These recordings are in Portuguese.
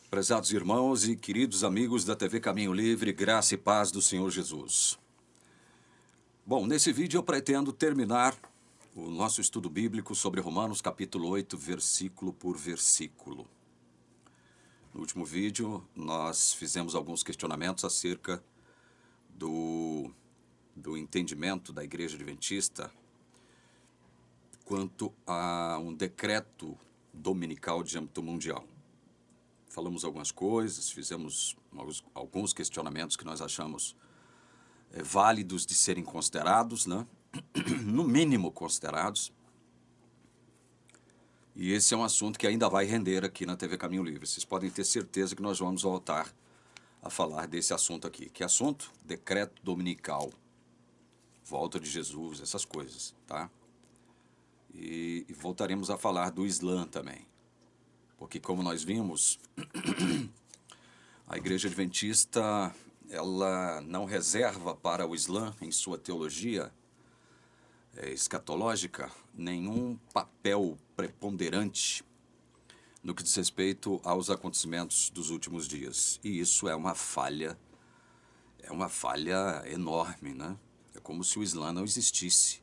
Prezados irmãos e queridos amigos da TV Caminho Livre, graça e paz do Senhor Jesus. Bom, nesse vídeo eu pretendo terminar o nosso estudo bíblico sobre Romanos capítulo 8, versículo por versículo. No último vídeo nós fizemos alguns questionamentos acerca do entendimento da Igreja Adventista quanto a um decreto dominical de âmbito mundial. Falamos algumas coisas, fizemos alguns questionamentos que nós achamos válidos de serem considerados, né? No mínimo considerados. E esse é um assunto que ainda vai render aqui na TV Caminho Livre. Vocês podem ter certeza que nós vamos voltar a falar desse assunto aqui. Que assunto? Decreto dominical, volta de Jesus, essas coisas, tá? E voltaremos a falar do Islã também. Porque, como nós vimos, a Igreja Adventista, ela não reserva para o Islã, em sua teologia escatológica, nenhum papel preponderante no que diz respeito aos acontecimentos dos últimos dias. E isso é uma falha enorme, né? É como se o Islã não existisse.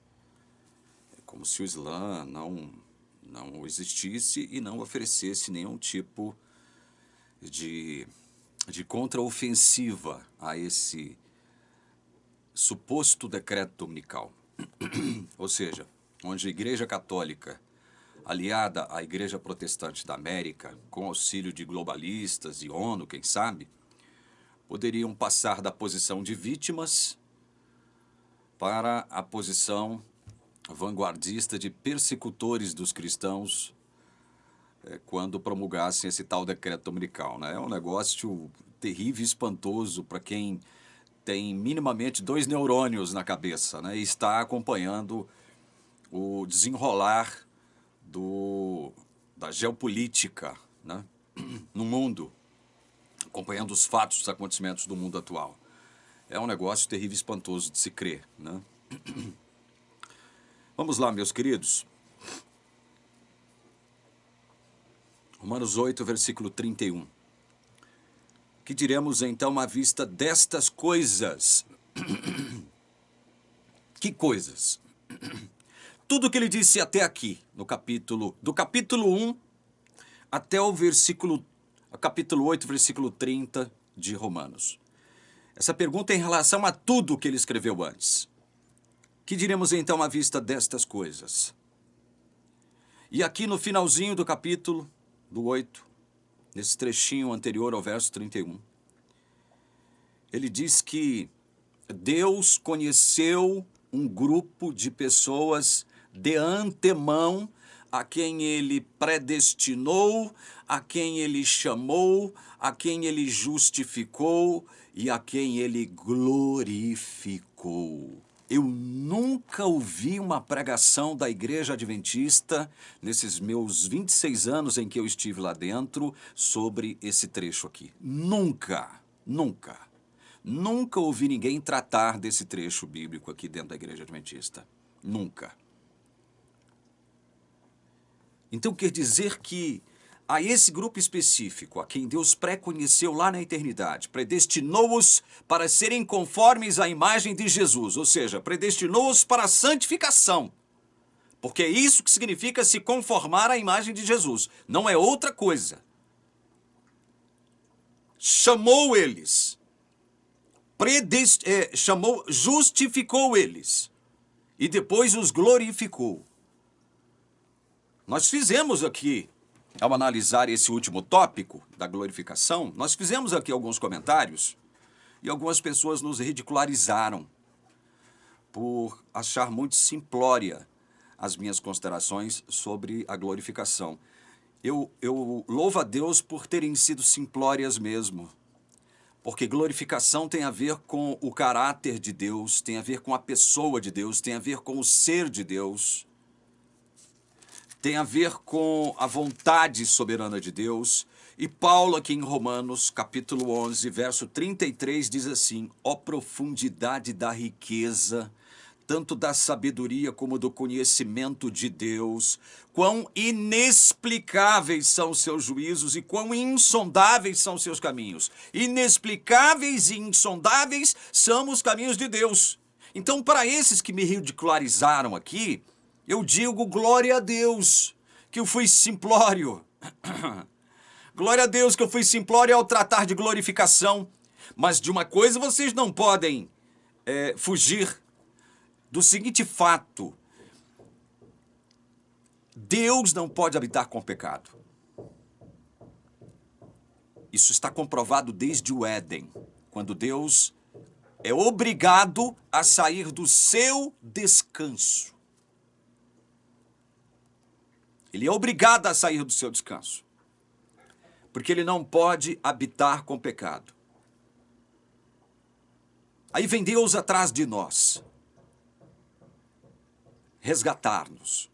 É como se o Islã não existisse e não oferecesse nenhum tipo de contraofensiva a esse suposto decreto dominical. Ou seja, onde a Igreja Católica, aliada à Igreja Protestante da América, com auxílio de globalistas e ONU, quem sabe, poderiam passar da posição de vítimas para a posição vanguardista de persecutores dos cristãos quando promulgassem esse tal decreto dominical, né? É um negócio terrível e espantoso para quem tem minimamente 2 neurônios na cabeça, né? E está acompanhando o desenrolar da geopolítica, né? No mundo, acompanhando os fatos, os acontecimentos do mundo atual. É um negócio terrível e espantoso de se crer, né? Vamos lá, meus queridos. Romanos 8, versículo 31. Que diremos então à vista destas coisas? Que coisas? Tudo que ele disse até aqui, do capítulo 1 até o capítulo 8, versículo 30 de Romanos. Essa pergunta é em relação a tudo que ele escreveu antes. Que diremos então à vista destas coisas? E aqui no finalzinho do capítulo do 8, nesse trechinho anterior ao verso 31, ele diz que Deus conheceu um grupo de pessoas de antemão, a quem ele predestinou, a quem ele chamou, a quem ele justificou e a quem ele glorificou. Eu nunca ouvi uma pregação da Igreja Adventista, nesses meus 26 anos em que eu estive lá dentro, sobre esse trecho aqui. Nunca, nunca. Nunca ouvi ninguém tratar desse trecho bíblico aqui dentro da Igreja Adventista. Nunca. Então quer dizer que a esse grupo específico, a quem Deus pré-conheceu lá na eternidade, predestinou-os para serem conformes à imagem de Jesus, ou seja, predestinou-os para a santificação, porque é isso que significa se conformar à imagem de Jesus, não é outra coisa. Chamou eles, justificou eles e depois os glorificou. Nós fizemos aqui, ao analisar esse último tópico da glorificação, nós fizemos aqui alguns comentários e algumas pessoas nos ridicularizaram por achar muito simplória as minhas considerações sobre a glorificação. Eu louvo a Deus por terem sido simplórias mesmo, porque glorificação tem a ver com o caráter de Deus, tem a ver com a pessoa de Deus, tem a ver com o ser de Deus, tem a ver com a vontade soberana de Deus. E Paulo aqui em Romanos, capítulo 11, verso 33, diz assim: ó profundidade da riqueza, tanto da sabedoria como do conhecimento de Deus, quão inexplicáveis são os seus juízos e quão insondáveis são os seus caminhos. Inexplicáveis e insondáveis são os caminhos de Deus. Então, para esses que me ridicularizaram aqui, eu digo glória a Deus, que eu fui simplório. Glória a Deus que eu fui simplório ao tratar de glorificação. Mas de uma coisa vocês não podem fugir, do seguinte fato: Deus não pode habitar com o pecado. Isso está comprovado desde o Éden, quando Deus é obrigado a sair do seu descanso. Ele é obrigado a sair do seu descanso, porque ele não pode habitar com o pecado. Aí vem Deus atrás de nós, resgatar-nos,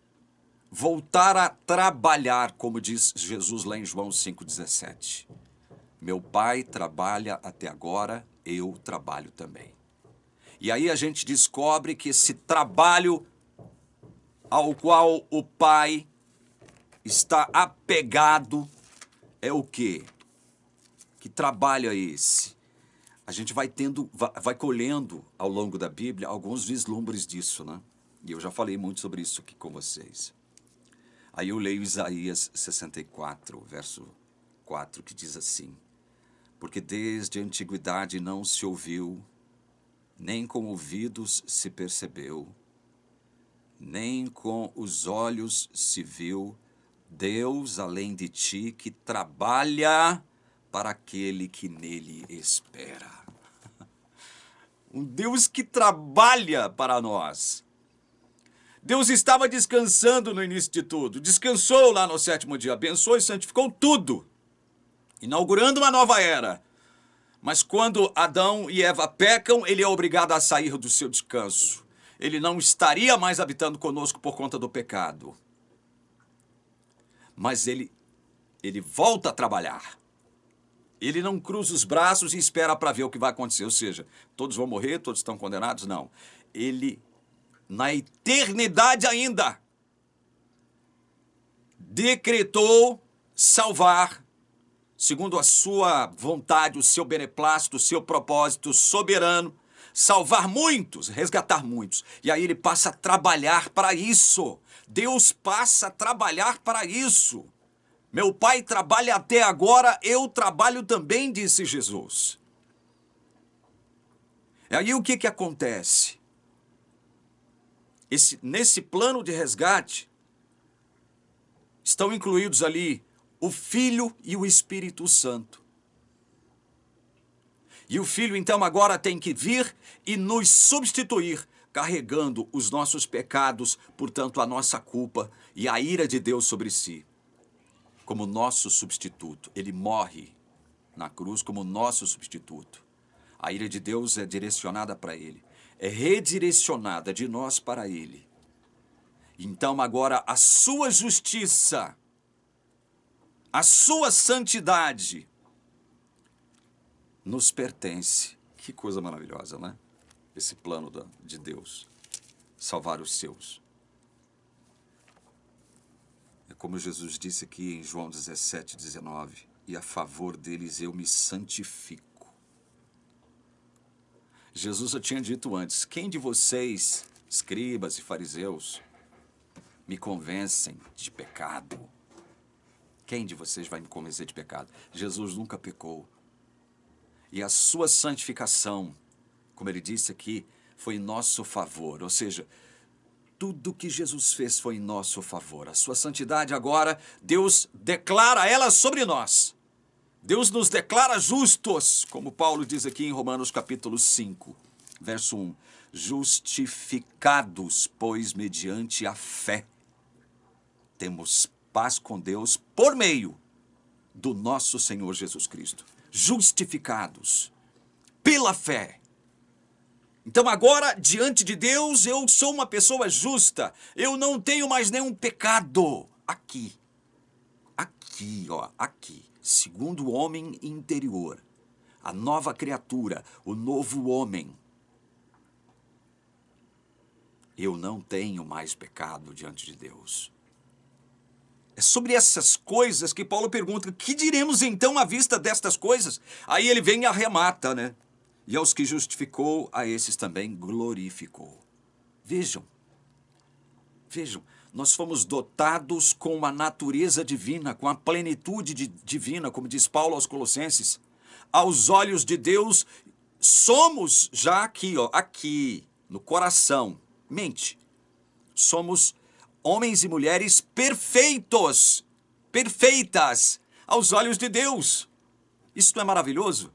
voltar a trabalhar, como diz Jesus lá em João 5,17. Meu Pai trabalha até agora, eu trabalho também. E aí a gente descobre que esse trabalho ao qual o Pai está apegado é o quê? Que trabalho é esse? A gente vai colhendo ao longo da Bíblia alguns vislumbres disso, né? E eu já falei muito sobre isso aqui com vocês. Aí eu leio Isaías 64, verso 4, que diz assim: porque desde a antiguidade não se ouviu, nem com ouvidos se percebeu, nem com os olhos se viu, Deus além de ti que trabalha para aquele que nele espera. Um Deus que trabalha para nós. Deus estava descansando no início de tudo. Descansou lá no sétimo dia. Abençoou e santificou tudo, inaugurando uma nova era. Mas quando Adão e Eva pecam, ele é obrigado a sair do seu descanso. Ele não estaria mais habitando conosco por conta do pecado. Mas ele volta a trabalhar. Ele não cruza os braços e espera para ver o que vai acontecer. Ou seja, todos vão morrer, todos estão condenados? Não. Ele, na eternidade ainda, decretou salvar, segundo a sua vontade, o seu beneplácito, o seu propósito soberano, salvar muitos, resgatar muitos. E aí ele passa a trabalhar para isso. Deus passa a trabalhar para isso. Meu Pai trabalha até agora, eu trabalho também, disse Jesus. E aí o que acontece? Nesse plano de resgate, estão incluídos ali o Filho e o Espírito Santo. E o Filho, então, agora tem que vir e nos substituir, carregando os nossos pecados, portanto, a nossa culpa e a ira de Deus sobre si. Como nosso substituto. Ele morre na cruz como nosso substituto. A ira de Deus é direcionada para ele. É redirecionada de nós para ele. Então agora a sua justiça, a sua santidade nos pertence. Que coisa maravilhosa, né? Esse plano de Deus. Salvar os seus. É como Jesus disse aqui em João 17, 19. E a favor deles eu me santifico. Jesus já tinha dito antes: quem de vocês, escribas e fariseus, me convencem de pecado? Quem de vocês vai me convencer de pecado? Jesus nunca pecou. E a sua santificação, como ele disse aqui, foi em nosso favor. Ou seja, tudo que Jesus fez foi em nosso favor. A sua santidade agora, Deus declara ela sobre nós. Deus nos declara justos, como Paulo diz aqui em Romanos capítulo 5, verso 1. Justificados, pois, mediante a fé, temos paz com Deus por meio do nosso Senhor Jesus Cristo. Justificados pela fé. Então agora, diante de Deus, eu sou uma pessoa justa. Eu não tenho mais nenhum pecado. Aqui. Aqui, ó, aqui. Segundo o homem interior. A nova criatura, o novo homem. eu não tenho mais pecado diante de Deus. É sobre essas coisas que Paulo pergunta, que diremos então à vista destas coisas? Aí ele vem e arremata, né? E aos que justificou, a esses também glorificou. Vejam, nós fomos dotados com uma natureza divina, com a plenitude divina, como diz Paulo aos Colossenses. Aos olhos de Deus, somos já aqui, ó, aqui, no coração, mente. Somos homens e mulheres perfeitos, perfeitas, aos olhos de Deus. Isso não é maravilhoso?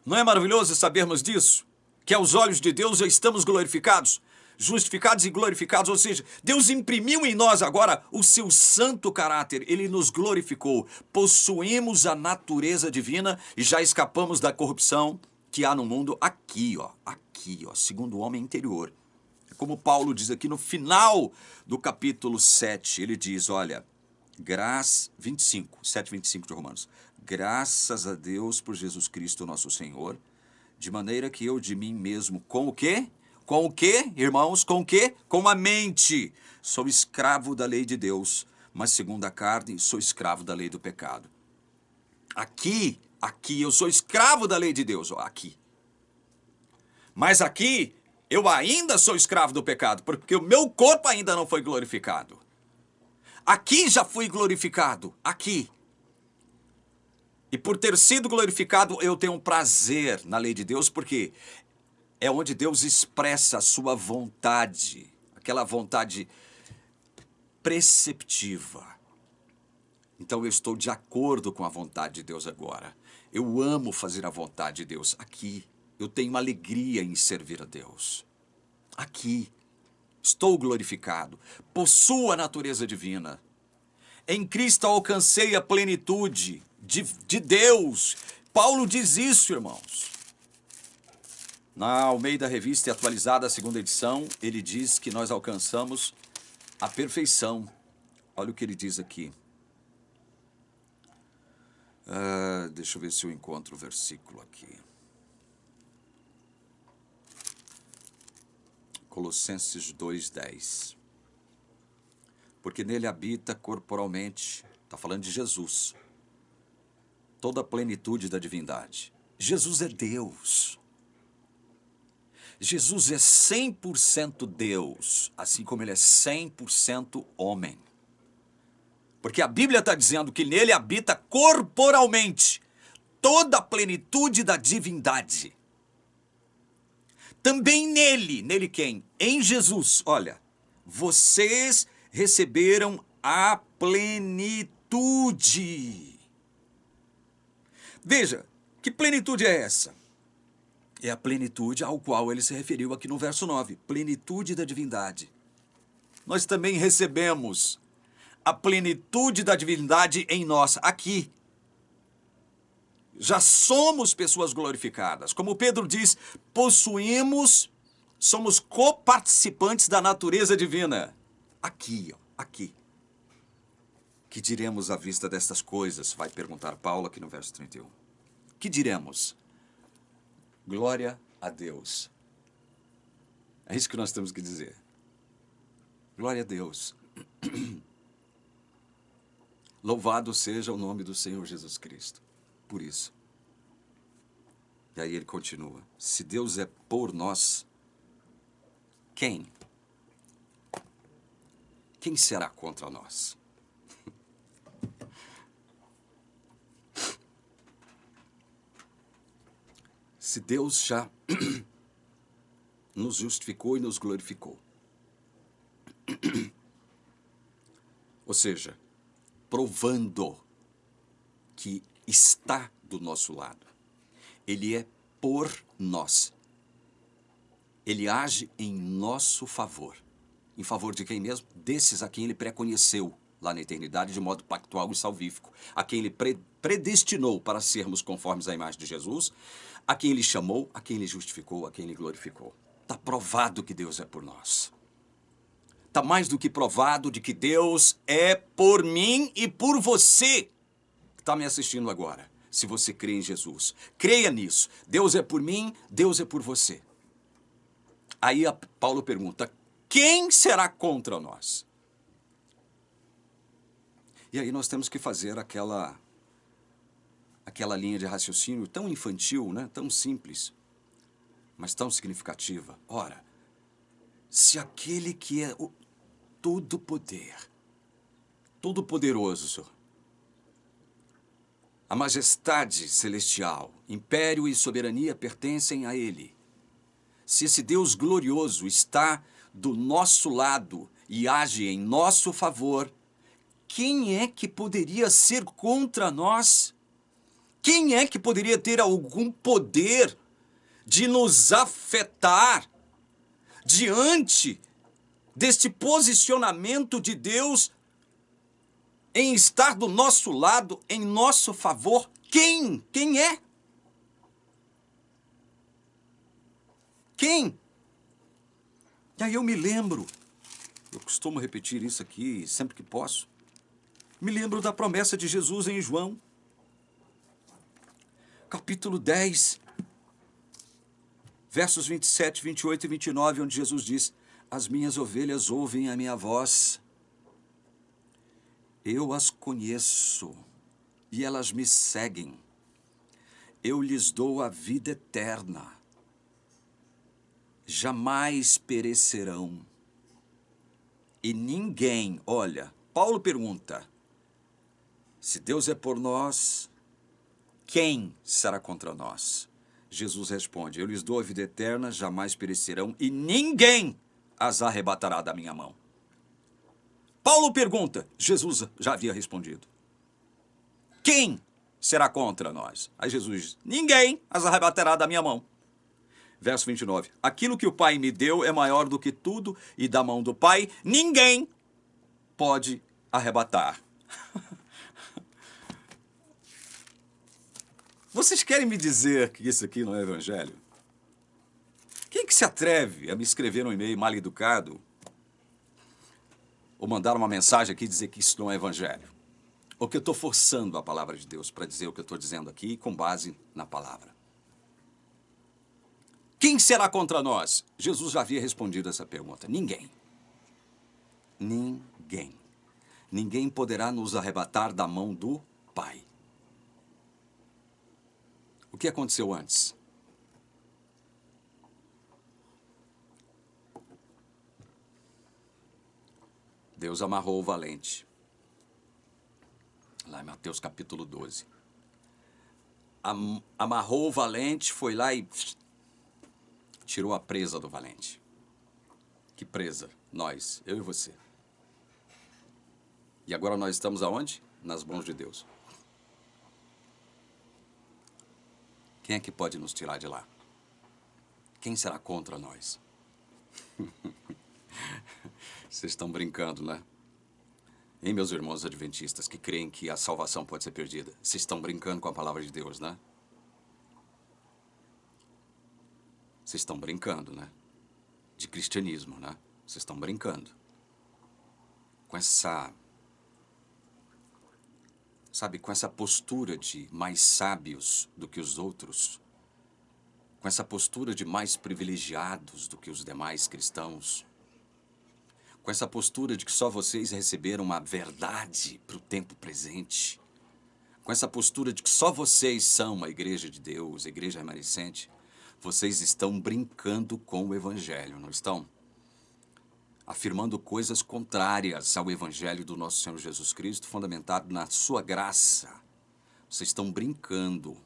Não é maravilhoso sabermos disso? Que aos olhos de Deus já estamos glorificados, justificados e glorificados, ou seja, Deus imprimiu em nós agora o seu santo caráter, Ele nos glorificou, possuímos a natureza divina e já escapamos da corrupção que há no mundo aqui, ó, segundo o homem interior. Como Paulo diz aqui no final do capítulo 7, ele diz, olha, 7:25 de Romanos, graças a Deus por Jesus Cristo nosso Senhor, de maneira que eu de mim mesmo, com o quê? Com o quê, irmãos? Com o quê? Com a mente. Sou escravo da lei de Deus, mas segundo a carne, sou escravo da lei do pecado. Aqui, eu sou escravo da lei de Deus, ó, aqui. Mas aqui, eu ainda sou escravo do pecado, porque o meu corpo ainda não foi glorificado. Aqui já fui glorificado, aqui. E por ter sido glorificado, eu tenho um prazer na lei de Deus, porque é onde Deus expressa a sua vontade, aquela vontade preceptiva. Então eu estou de acordo com a vontade de Deus agora. Eu amo fazer a vontade de Deus aqui. Eu tenho alegria em servir a Deus. Aqui. Estou glorificado. Possuo a natureza divina. Em Cristo alcancei a plenitude de Deus. Paulo diz isso, irmãos. Na Almeida Revista Atualizada, a segunda edição, ele diz que nós alcançamos a perfeição. Olha o que ele diz aqui. Deixa eu ver se eu encontro o versículo aqui. Colossenses 2:10. Porque nele habita corporalmente, está falando de Jesus, toda a plenitude da divindade. Jesus é Deus. Jesus é 100% Deus, assim como ele é 100% homem. Porque a Bíblia está dizendo que nele habita corporalmente toda a plenitude da divindade. Também nele quem? Em Jesus, olha, vocês receberam a plenitude. Veja, que plenitude é essa? É a plenitude ao qual ele se referiu aqui no verso 9, plenitude da divindade. Nós também recebemos a plenitude da divindade em nós, aqui. Já somos pessoas glorificadas. Como Pedro diz, somos coparticipantes da natureza divina. Aqui, ó, aqui. Que diremos à vista destas coisas? Vai perguntar Paulo aqui no verso 31. Que diremos? Glória a Deus. É isso que nós temos que dizer. Glória a Deus. Louvado seja o nome do Senhor Jesus Cristo. Por isso. E aí ele continua. Se Deus é por nós, quem? Quem será contra nós? Se Deus já nos justificou e nos glorificou. Ou seja, provando que está do nosso lado. Ele é por nós. Ele age em nosso favor. Em favor de quem mesmo? Desses a quem ele preconheceu lá na eternidade de modo pactual e salvífico. A quem ele predestinou para sermos conformes à imagem de Jesus. A quem ele chamou, a quem ele justificou, a quem ele glorificou. Está provado que Deus é por nós. Está mais do que provado de que Deus é por mim e por você que está me assistindo agora. Se você crê em Jesus, creia nisso. Deus é por mim, Deus é por você. Aí Paulo pergunta, quem será contra nós? E aí nós temos que fazer aquela linha de raciocínio tão infantil, né? Tão simples, mas tão significativa. Ora, se aquele que é o todo-poderoso, a majestade celestial, império e soberania pertencem a ele. Se esse Deus glorioso está do nosso lado e age em nosso favor, quem é que poderia ser contra nós? Quem é que poderia ter algum poder de nos afetar diante deste posicionamento de Deus em estar do nosso lado, em nosso favor? Quem? Quem é? Quem? E aí eu me lembro, eu costumo repetir isso aqui sempre que posso, me lembro da promessa de Jesus em João, capítulo 10, versos 27, 28 e 29, onde Jesus diz, as minhas ovelhas ouvem a minha voz, eu as conheço e elas me seguem, eu lhes dou a vida eterna, jamais perecerão. E ninguém, olha, Paulo pergunta, se Deus é por nós, quem será contra nós? Jesus responde, eu lhes dou a vida eterna, jamais perecerão, e ninguém as arrebatará da minha mão. Paulo pergunta, Jesus já havia respondido, quem será contra nós? Aí Jesus diz, ninguém as arrebatará da minha mão. Verso 29. Aquilo que o Pai me deu é maior do que tudo, e da mão do Pai ninguém pode arrebatar. Vocês querem me dizer que isso aqui não é evangelho? Quem que se atreve a me escrever um e-mail mal educado ou mandar uma mensagem aqui e dizer que isso não é evangelho? Ou que eu estou forçando a palavra de Deus para dizer o que eu estou dizendo aqui com base na palavra? Quem será contra nós? Jesus já havia respondido essa pergunta. Ninguém. Ninguém. Ninguém poderá nos arrebatar da mão do Pai. O que aconteceu antes? Deus amarrou o valente. Lá em Mateus capítulo 12. Amarrou o valente, foi lá e tirou a presa do valente. Que presa? Nós, eu e você. E agora nós estamos aonde? Nas mãos de Deus. Quem é que pode nos tirar de lá? Quem será contra nós? Vocês estão brincando, né? E meus irmãos adventistas que creem que a salvação pode ser perdida? Vocês estão brincando com a palavra de Deus, né? Vocês estão brincando, né? De cristianismo, né? Vocês estão brincando. Com essa... Sabe, com essa postura de mais sábios do que os outros. Com essa postura de mais privilegiados do que os demais cristãos. Com essa postura de que só vocês receberam uma verdade para o tempo presente. Com essa postura de que só vocês são a igreja de Deus, a igreja remanescente. Vocês estão brincando com o evangelho, não estão? Afirmando coisas contrárias ao evangelho do nosso Senhor Jesus Cristo, fundamentado na sua graça. Vocês estão brincando.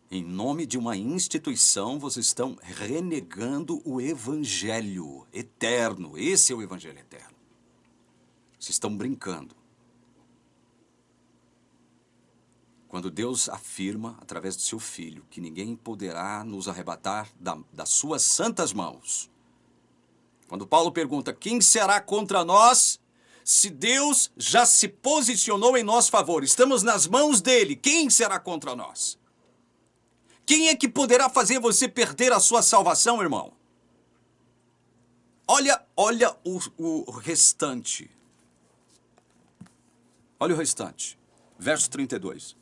Em nome de uma instituição, vocês estão renegando o evangelho eterno. Esse é o evangelho eterno. Vocês estão brincando. Quando Deus afirma, através do seu Filho, que ninguém poderá nos arrebatar das suas santas mãos. Quando Paulo pergunta, quem será contra nós? Se Deus já se posicionou em nosso favor, estamos nas mãos dele, quem será contra nós? Quem é que poderá fazer você perder a sua salvação, irmão? Olha o restante. Olha o restante. Verso 32.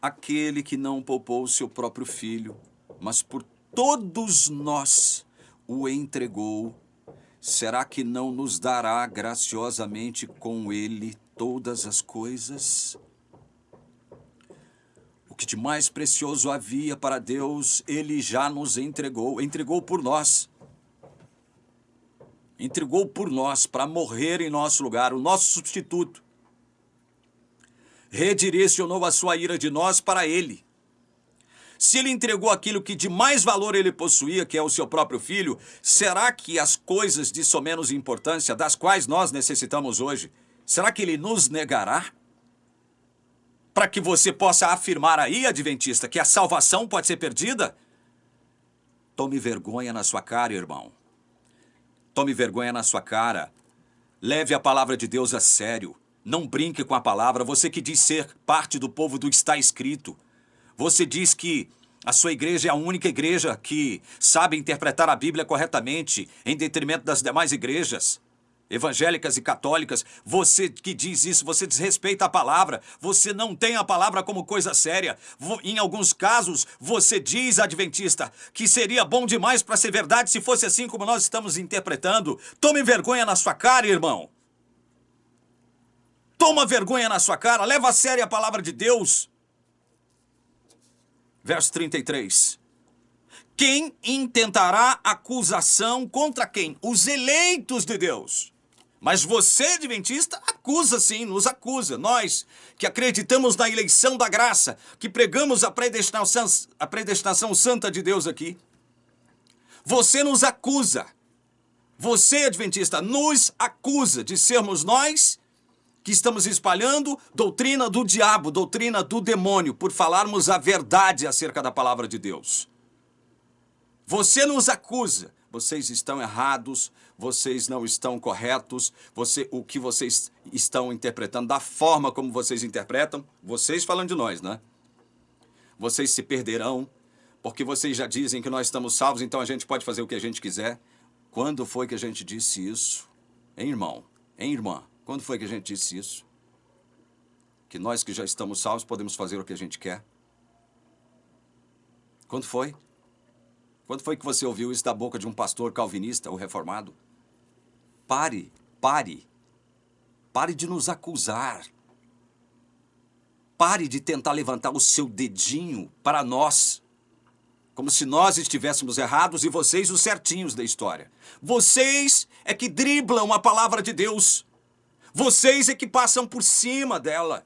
Aquele que não poupou o seu próprio filho, mas por todos nós o entregou, será que não nos dará graciosamente com ele todas as coisas? O que de mais precioso havia para Deus, ele já nos entregou por nós. Entregou por nós para morrer em nosso lugar, o nosso substituto. Redirecionou a sua ira de nós para ele. Se ele entregou aquilo que de mais valor ele possuía, que é o seu próprio filho, será que as coisas de somenos importância, das quais nós necessitamos hoje, será que ele nos negará? Para que você possa afirmar aí, adventista, que a salvação pode ser perdida? Tome vergonha na sua cara, irmão. Tome vergonha na sua cara. Leve a palavra de Deus a sério. Não brinque com a palavra. Você que diz ser parte do povo do está escrito. Você diz que a sua igreja é a única igreja que sabe interpretar a Bíblia corretamente, em detrimento das demais igrejas evangélicas e católicas. Você que diz isso, você desrespeita a palavra. Você não tem a palavra como coisa séria. Em alguns casos, você diz, adventista, que seria bom demais para ser verdade se fosse assim como nós estamos interpretando. Tome vergonha na sua cara, irmão. Toma vergonha na sua cara. Leva a sério a palavra de Deus. Verso 33. Quem intentará acusação contra quem? Os eleitos de Deus. Mas você, adventista, acusa sim, nos acusa. Nós que acreditamos na eleição da graça, que pregamos a predestinação santa de Deus aqui. Você nos acusa. Você, adventista, nos acusa de sermos nós que estamos espalhando doutrina do diabo, doutrina do demônio, por falarmos a verdade acerca da palavra de Deus. Você nos acusa. Vocês estão errados, vocês não estão corretos, o que vocês estão interpretando, da forma como vocês interpretam, vocês falando de nós, né? Vocês se perderão, porque vocês já dizem que nós estamos salvos, então a gente pode fazer o que a gente quiser. Quando foi que a gente disse isso? Hein, irmão? Hein, irmã? Quando foi que a gente disse isso? Que nós que já estamos salvos podemos fazer o que a gente quer? Quando foi? Quando foi que você ouviu isso da boca de um pastor calvinista ou reformado? Pare de nos acusar. Pare de tentar levantar o seu dedinho para nós, como se nós estivéssemos errados e vocês os certinhos da história. Vocês é que driblam a palavra de Deus. Vocês é que passam por cima dela.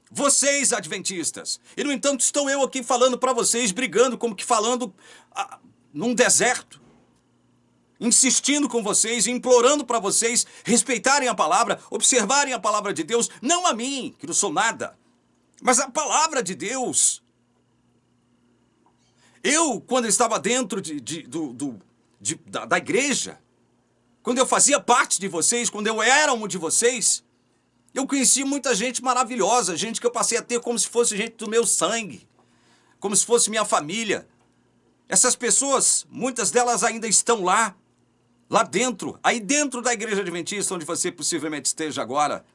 Vocês, adventistas. E, no entanto, estou eu aqui falando para vocês, brigando, como que falando num deserto. Insistindo com vocês, implorando para vocês respeitarem a palavra, observarem a palavra de Deus. Não a mim, que não sou nada, mas a palavra de Deus. Eu, quando estava dentro da igreja, quando eu fazia parte de vocês, quando eu era um de vocês, eu conheci muita gente maravilhosa, gente que eu passei a ter como se fosse gente do meu sangue, como se fosse minha família. Essas pessoas, muitas delas ainda estão lá dentro, aí dentro da igreja adventista, onde você possivelmente esteja agora.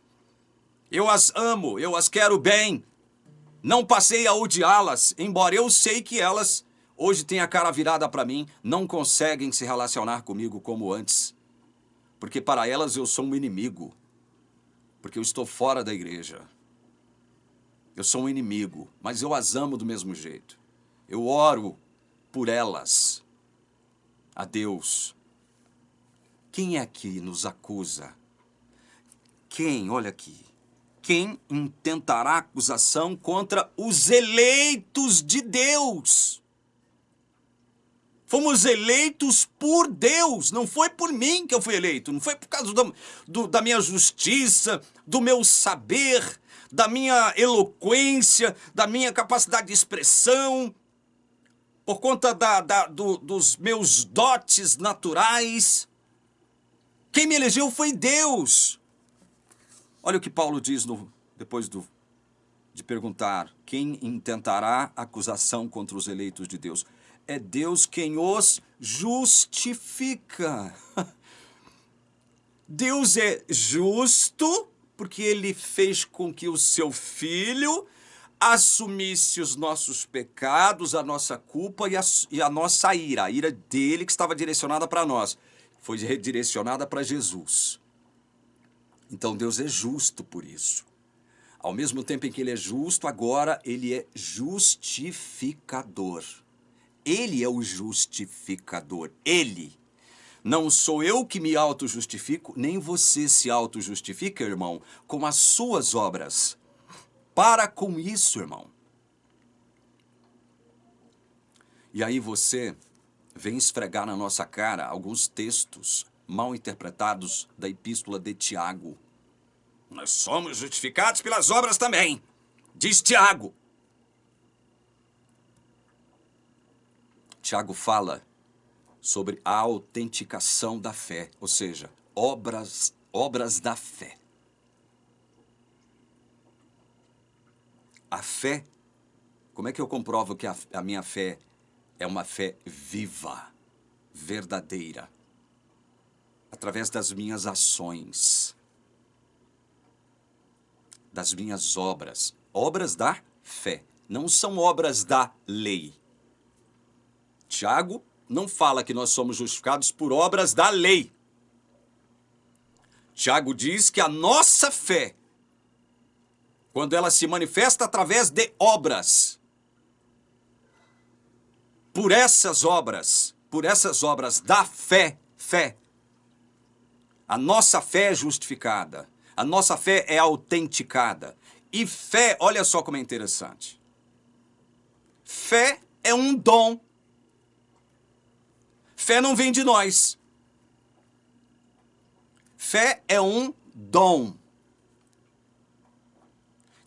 Eu as amo, eu as quero bem. Não passei a odiá-las, embora eu sei que elas, hoje têm a cara virada para mim, não conseguem se relacionar comigo como antes. Porque para elas eu sou um inimigo. Porque eu estou fora da igreja. Eu sou um inimigo, mas eu as amo do mesmo jeito. Eu oro por elas a Deus. Quem é que nos acusa? Quem? Olha aqui. Quem intentará acusação contra os eleitos de Deus? Fomos eleitos por Deus, não foi por mim que eu fui eleito, não foi por causa da minha justiça, do meu saber, da minha eloquência, da minha capacidade de expressão, por conta dos meus dotes naturais. Quem me elegeu foi Deus. Olha o que Paulo diz depois de perguntar: quem intentará acusação contra os eleitos de Deus? É Deus quem os justifica. Deus é justo porque ele fez com que o seu filho assumisse os nossos pecados, a nossa culpa e a nossa ira. A ira dele que estava direcionada para nós. Foi redirecionada para Jesus. Então Deus é justo por isso. Ao mesmo tempo em que ele é justo, agora ele é justificador. Ele é o justificador. Ele. Não sou eu que me auto-justifico, nem você se auto-justifica, irmão, com as suas obras. Para com isso, irmão. E aí você vem esfregar na nossa cara alguns textos mal interpretados da epístola de Tiago. Nós somos justificados pelas obras também, diz Tiago. Tiago fala sobre a autenticação da fé, ou seja, obras da fé. A fé, como é que eu comprovo que a minha fé é uma fé viva, verdadeira? Através das minhas ações, das minhas obras. Obras da fé, não são obras da lei. Tiago não fala que nós somos justificados por obras da lei. Tiago diz que a nossa fé, quando ela se manifesta através de obras, por essas obras da fé, a nossa fé é justificada, a nossa fé é autenticada. E fé, olha só como é interessante. Fé é um dom. Fé não vem de nós. Fé é um dom.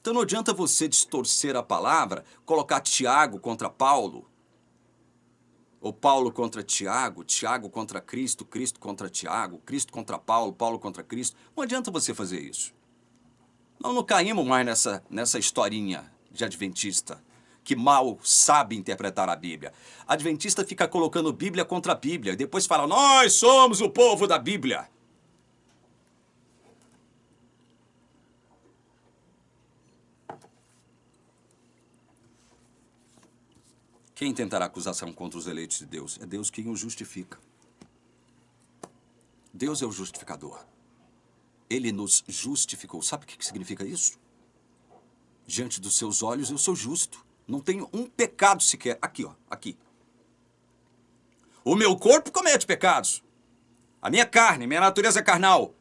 Então não adianta você distorcer a palavra, colocar Tiago contra Paulo, ou Paulo contra Tiago, Tiago contra Cristo, Cristo contra Tiago, Cristo contra Paulo, Paulo contra Cristo. Não adianta você fazer isso. Nós não caímos mais nessa historinha de adventista, que mal sabe interpretar a Bíblia. Adventista fica colocando Bíblia contra Bíblia, e depois fala, nós somos o povo da Bíblia. Quem tentará acusação contra os eleitos de Deus? É Deus quem os justifica. Deus é o justificador. Ele nos justificou. Sabe o que significa isso? Diante dos seus olhos eu sou justo. Não tenho um pecado sequer. Aqui, ó, aqui. O meu corpo comete pecados. A minha carne, minha natureza carnal.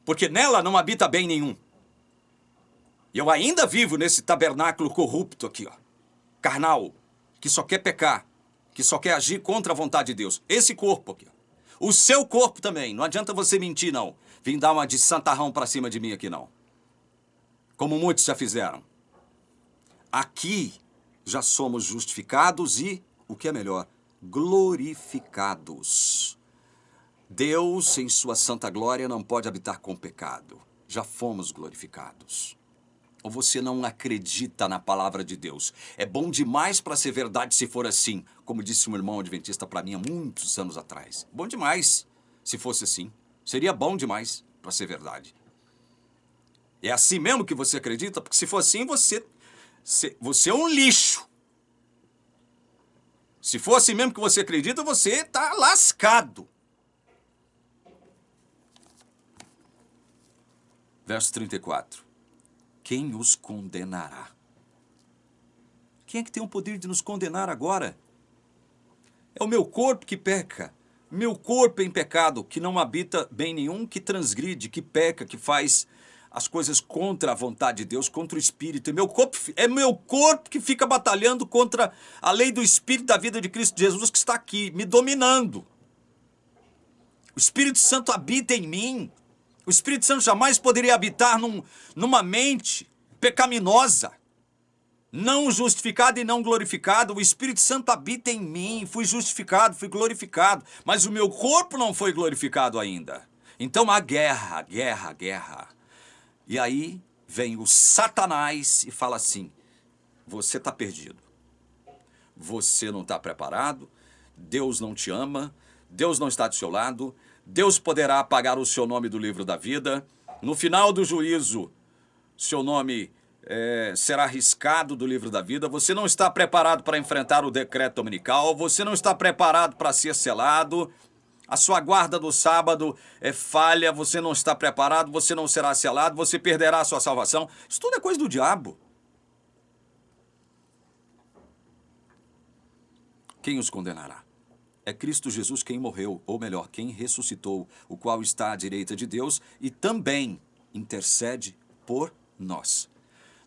Porque nela não habita bem nenhum. E eu ainda vivo nesse tabernáculo corrupto aqui, ó. Carnal. Que só quer pecar, que só quer agir contra a vontade de Deus. Esse corpo aqui. O seu corpo também. Não adianta você mentir, não. Vim dar uma de santarrão pra cima de mim aqui, não. Como muitos já fizeram. Aqui já somos justificados e, o que é melhor, glorificados. Deus, em sua santa glória, não pode habitar com pecado. Já fomos glorificados. Ou você não acredita na palavra de Deus? É bom demais para ser verdade se for assim, como disse um irmão adventista para mim há muitos anos atrás. Bom demais se fosse assim. Seria bom demais para ser verdade. É assim mesmo que você acredita? Porque se for assim, você é um lixo. Se for assim mesmo que você acredita, você está lascado. Verso 34. Quem os condenará? Quem é que tem o poder de nos condenar agora? É o meu corpo que peca. Meu corpo em pecado, que não habita bem nenhum, que transgride, que peca, que faz as coisas contra a vontade de Deus, contra o Espírito. É meu corpo que fica batalhando contra a lei do Espírito da vida de Cristo Jesus que está aqui, me dominando. O Espírito Santo habita em mim. O Espírito Santo jamais poderia habitar numa mente pecaminosa, não justificada e não glorificada. O Espírito Santo habita em mim, fui justificado, fui glorificado, mas o meu corpo não foi glorificado ainda. Então há guerra, guerra, guerra. E aí vem o Satanás e fala assim, você está perdido, você não está preparado, Deus não te ama, Deus não está do seu lado, Deus poderá apagar o seu nome do livro da vida. No final do juízo, seu nome será riscado do livro da vida, você não está preparado para enfrentar o decreto dominical, você não está preparado para ser selado, a sua guarda do sábado é falha, você não está preparado, você não será selado, você perderá a sua salvação. Isso tudo é coisa do diabo. Quem os condenará? É Cristo Jesus quem morreu, ou melhor, quem ressuscitou, o qual está à direita de Deus e também intercede por nós.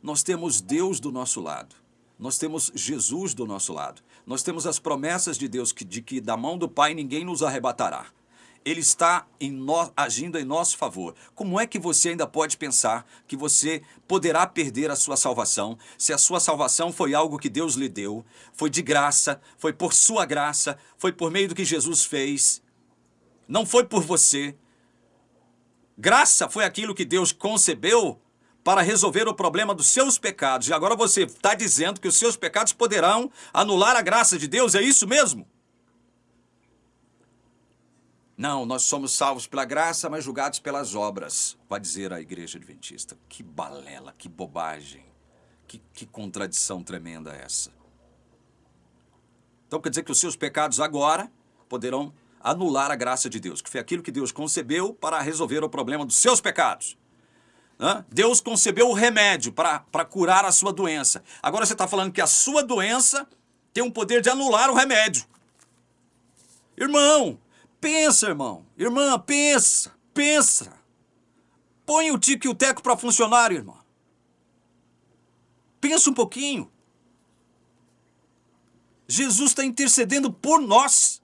Nós temos Deus do nosso lado. Nós temos Jesus do nosso lado. Nós temos as promessas de Deus de que da mão do Pai ninguém nos arrebatará. Ele está agindo em nosso favor. Como é que você ainda pode pensar que você poderá perder a sua salvação, se a sua salvação foi algo que Deus lhe deu, foi de graça, foi por sua graça, foi por meio do que Jesus fez, não foi por você. Graça foi aquilo que Deus concebeu para resolver o problema dos seus pecados. E agora você está dizendo que os seus pecados poderão anular a graça de Deus, é isso mesmo? Não, nós somos salvos pela graça, mas julgados pelas obras, vai dizer a Igreja Adventista. Que balela, que bobagem, que contradição tremenda essa. Então quer dizer que os seus pecados agora poderão anular a graça de Deus, que foi aquilo que Deus concebeu para resolver o problema dos seus pecados. Deus concebeu o remédio para curar a sua doença. Agora você está falando que a sua doença tem um poder de anular o remédio. Irmão, pensa, irmão. Irmã, pensa. Põe o tico e o teco para funcionar, irmão. Pensa um pouquinho. Jesus está intercedendo por nós,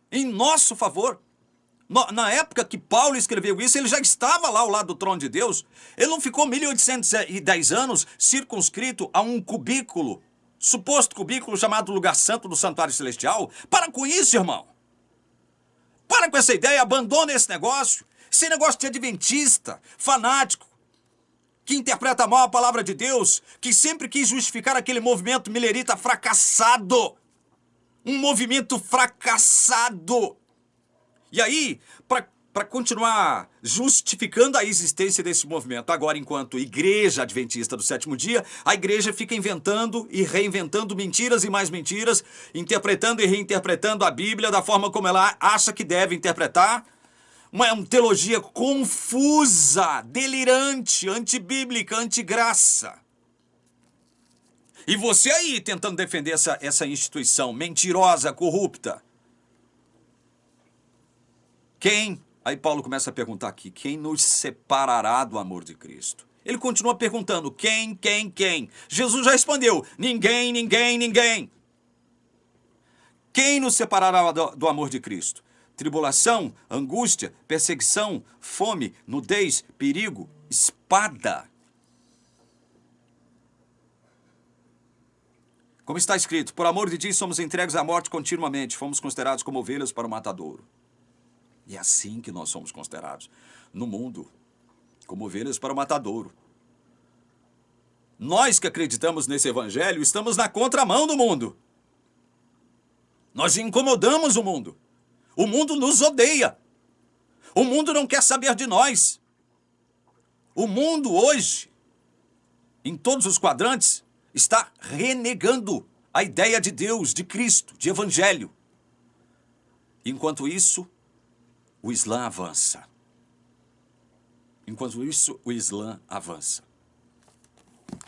em nosso favor. Na época que Paulo escreveu isso, ele já estava lá ao lado do trono de Deus. Ele não ficou 1810 anos circunscrito a um cubículo, suposto cubículo chamado lugar santo do santuário celestial. Para com isso, irmão. Para com essa ideia, abandona esse negócio. Esse negócio de adventista, fanático, que interpreta mal a palavra de Deus, que sempre quis justificar aquele movimento milerita fracassado. Um movimento fracassado. E aí, para continuar justificando a existência desse movimento, agora enquanto Igreja Adventista do Sétimo Dia, a igreja fica inventando e reinventando mentiras e mais mentiras, interpretando e reinterpretando a Bíblia da forma como ela acha que deve interpretar. Uma teologia confusa, delirante, antibíblica, antigraça. E você aí tentando defender essa instituição mentirosa, corrupta. Aí Paulo começa a perguntar aqui, quem nos separará do amor de Cristo? Ele continua perguntando, quem? Jesus já respondeu, ninguém. Quem nos separará do amor de Cristo? Tribulação, angústia, perseguição, fome, nudez, perigo, espada. Como está escrito, por amor de ti somos entregues à morte continuamente, fomos considerados como ovelhas para o matadouro. E é assim que nós somos considerados no mundo, como ovelhas para o matadouro. Nós que acreditamos nesse evangelho estamos na contramão do mundo. Nós incomodamos o mundo. O mundo nos odeia. O mundo não quer saber de nós. O mundo hoje, em todos os quadrantes, está renegando a ideia de Deus, de Cristo, de evangelho. Enquanto isso, o Islã avança.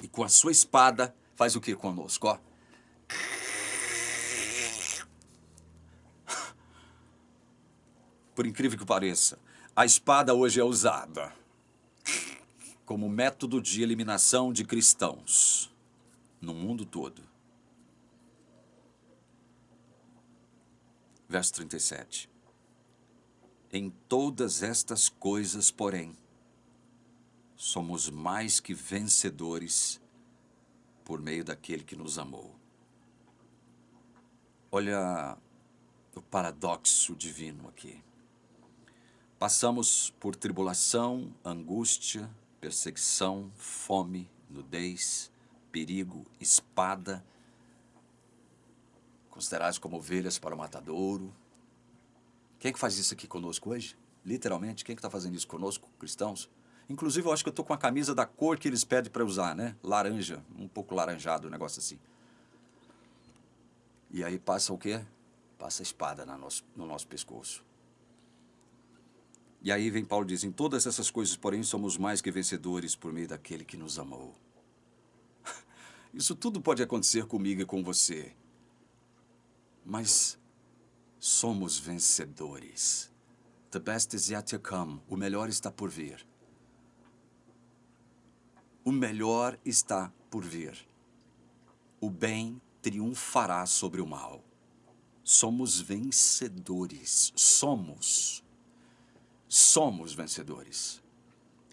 E com a sua espada, faz o que conosco? Ó. Por incrível que pareça, a espada hoje é usada como método de eliminação de cristãos no mundo todo. Verso 37. Em todas estas coisas, porém, somos mais que vencedores por meio daquele que nos amou. Olha o paradoxo divino aqui. Passamos por tribulação, angústia, perseguição, fome, nudez, perigo, espada, considerados como ovelhas para o matadouro. Quem é que faz isso aqui conosco hoje? Literalmente, quem é que está fazendo isso conosco, cristãos? Inclusive, eu acho que eu estou com a camisa da cor que eles pedem para usar, né? Laranja, um pouco laranjado, um negócio assim. E aí passa o quê? Passa a espada no nosso pescoço. E aí vem Paulo e diz, em todas essas coisas, porém, somos mais que vencedores por meio daquele que nos amou. Isso tudo pode acontecer comigo e com você. Mas somos vencedores. The best is yet to come. O melhor está por vir. O melhor está por vir. O bem triunfará sobre o mal. Somos vencedores. Somos vencedores.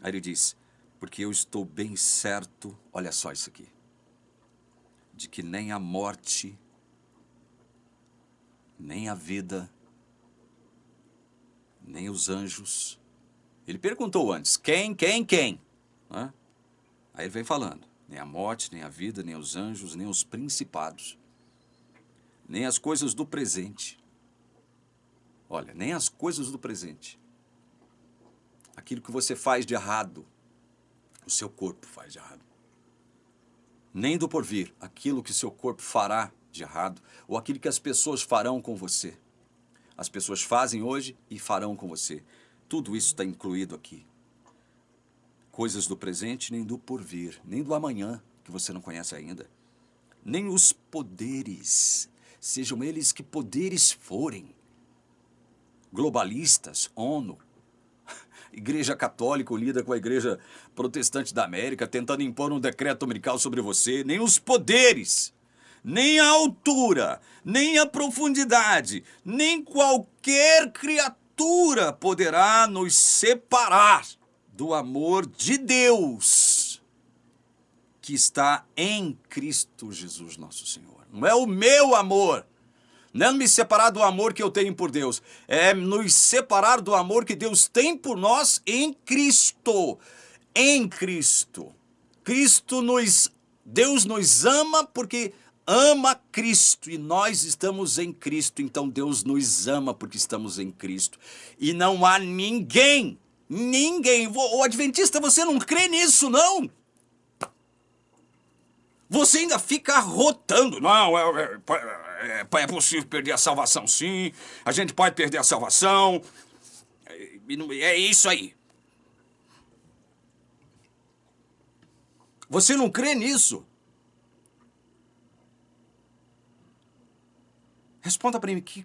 Aí ele diz, porque eu estou bem certo, olha só isso aqui, de que nem a morte, nem a vida, nem os anjos. Ele perguntou antes, quem? Hã? Aí ele vem falando, nem a morte, nem a vida, nem os anjos, nem os principados, nem as coisas do presente. Olha, nem as coisas do presente. Aquilo que você faz de errado, o seu corpo faz de errado. Nem do porvir, aquilo que seu corpo fará de errado, ou aquilo que as pessoas farão com você. As pessoas fazem hoje e farão com você. Tudo isso está incluído aqui. Coisas do presente, nem do porvir, nem do amanhã, que você não conhece ainda. Nem os poderes, sejam eles que poderes forem. Globalistas, ONU, Igreja Católica unida com a Igreja Protestante da América, tentando impor um decreto dominical sobre você, nem os poderes, nem a altura, nem a profundidade, nem qualquer criatura poderá nos separar do amor de Deus que está em Cristo Jesus nosso Senhor. Não é o meu amor, não é me separar do amor que eu tenho por Deus, é nos separar do amor que Deus tem por nós em Cristo. Em Cristo. Deus nos ama porque ama Cristo e nós estamos em Cristo, então Deus nos ama porque estamos em Cristo. E não há ninguém, o adventista, você não crê nisso, não? Você ainda fica rotando. Não, é possível perder a salvação, sim. A gente pode perder a salvação. É isso aí. Você não crê nisso? Responda para mim, o que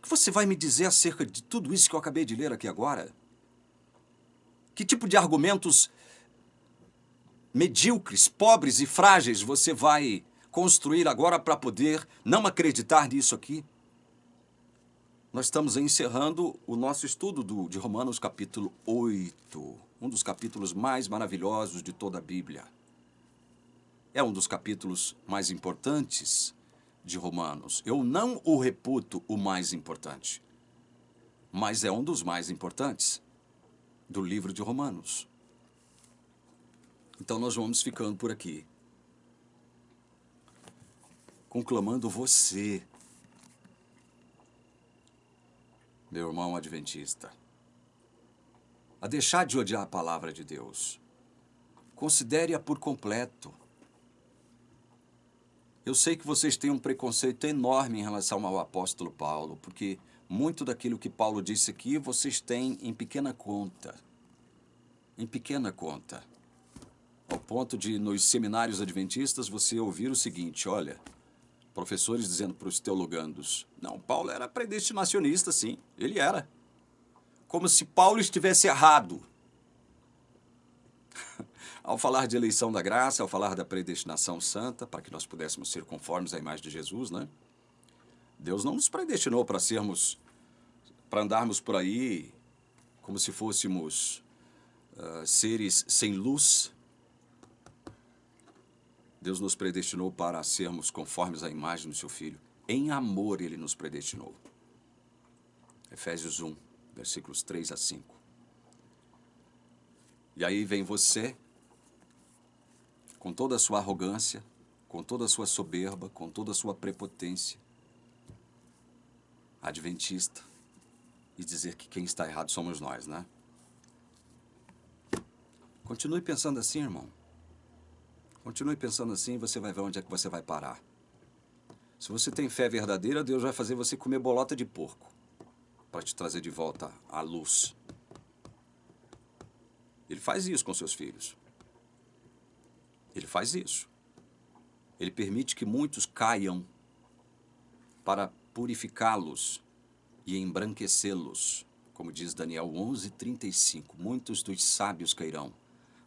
você vai me dizer acerca de tudo isso que eu acabei de ler aqui agora? Que tipo de argumentos medíocres, pobres e frágeis você vai construir agora para poder não acreditar nisso aqui? Nós estamos encerrando o nosso estudo de Romanos capítulo 8, um dos capítulos mais maravilhosos de toda a Bíblia. É um dos capítulos mais importantes de Romanos. Eu não o reputo o mais importante, mas é um dos mais importantes do livro de Romanos. Então nós vamos ficando por aqui, conclamando você, meu irmão adventista, a deixar de odiar a palavra de Deus. Considere-a por completo. Eu sei que vocês têm um preconceito enorme em relação ao apóstolo Paulo, porque muito daquilo que Paulo disse aqui vocês têm em pequena conta. Em pequena conta. Ao ponto de, nos seminários adventistas, você ouvir o seguinte, olha, professores dizendo para os teologandos, não, Paulo era predestinacionista, sim, ele era. Como se Paulo estivesse errado. Ao falar de eleição da graça, ao falar da predestinação santa, para que nós pudéssemos ser conformes à imagem de Jesus, né? Deus não nos predestinou para andarmos por aí como se fôssemos seres sem luz. Deus nos predestinou para sermos conformes à imagem do seu Filho. Em amor ele nos predestinou. Efésios 1, versículos 3 a 5. E aí vem você, com toda a sua arrogância, com toda a sua soberba, com toda a sua prepotência, adventista, e dizer que quem está errado somos nós, né? Continue pensando assim, irmão. Continue pensando assim e você vai ver onde é que você vai parar. Se você tem fé verdadeira, Deus vai fazer você comer bolota de porco para te trazer de volta à luz. Ele faz isso com seus filhos. Ele faz isso. Ele permite que muitos caiam para purificá-los e embranquecê-los. Como diz Daniel 11:35, muitos dos sábios cairão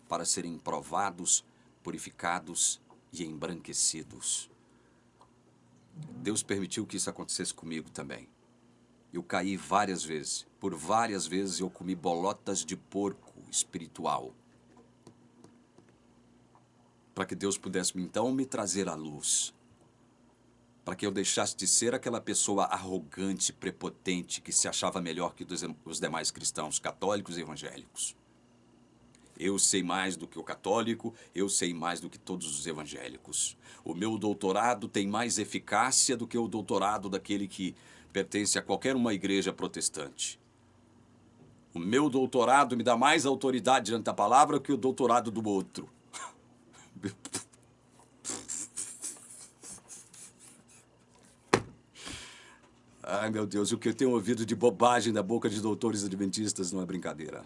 para serem provados, purificados e embranquecidos. Deus permitiu que isso acontecesse comigo também. Eu caí várias vezes. Por várias vezes eu comi bolotas de porco espiritual. Para que Deus pudesse então me trazer à luz. Para que eu deixasse de ser aquela pessoa arrogante, prepotente, que se achava melhor que os demais cristãos, católicos e evangélicos. Eu sei mais do que o católico, eu sei mais do que todos os evangélicos. O meu doutorado tem mais eficácia do que o doutorado daquele que pertence a qualquer uma igreja protestante. O meu doutorado me dá mais autoridade diante da palavra que o doutorado do outro. Ai, meu Deus, o que eu tenho ouvido de bobagem da boca de doutores adventistas não é brincadeira.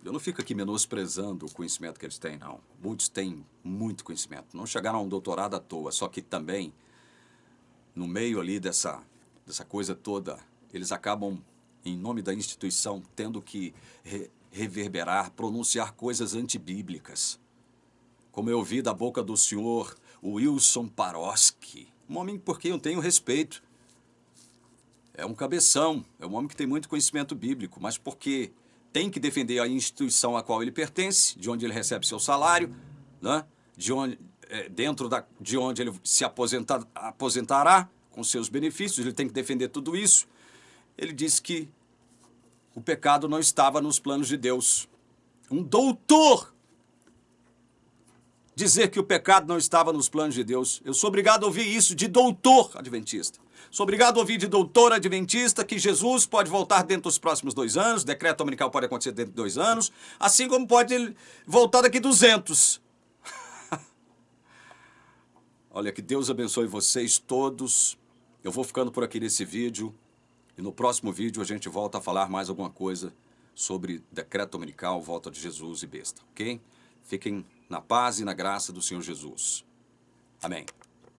Eu não fico aqui menosprezando o conhecimento que eles têm, não. Muitos têm muito conhecimento. Não chegaram a um doutorado à toa, só que também, no meio ali dessa coisa toda, eles acabam, em nome da instituição, tendo que reverberar, pronunciar coisas antibíblicas. Como eu ouvi da boca do senhor Wilson Paroski, um homem por quem eu tenho respeito. É um cabeção, é um homem que tem muito conhecimento bíblico, mas porque tem que defender a instituição a qual ele pertence, de onde ele recebe seu salário, né? De onde ele se aposentará com seus benefícios, ele tem que defender tudo isso. Ele disse que o pecado não estava nos planos de Deus. Um doutor dizer que o pecado não estava nos planos de Deus. Eu sou obrigado a ouvir isso de doutor adventista. Sou obrigado a ouvir de doutor adventista que Jesus pode voltar dentro dos próximos 2 anos, o decreto dominical pode acontecer dentro de 2 anos, assim como pode voltar daqui 200. Olha, que Deus abençoe vocês todos. Eu vou ficando por aqui nesse vídeo. E no próximo vídeo a gente volta a falar mais alguma coisa sobre decreto dominical, volta de Jesus e besta, ok? Fiquem na paz e na graça do Senhor Jesus. Amém.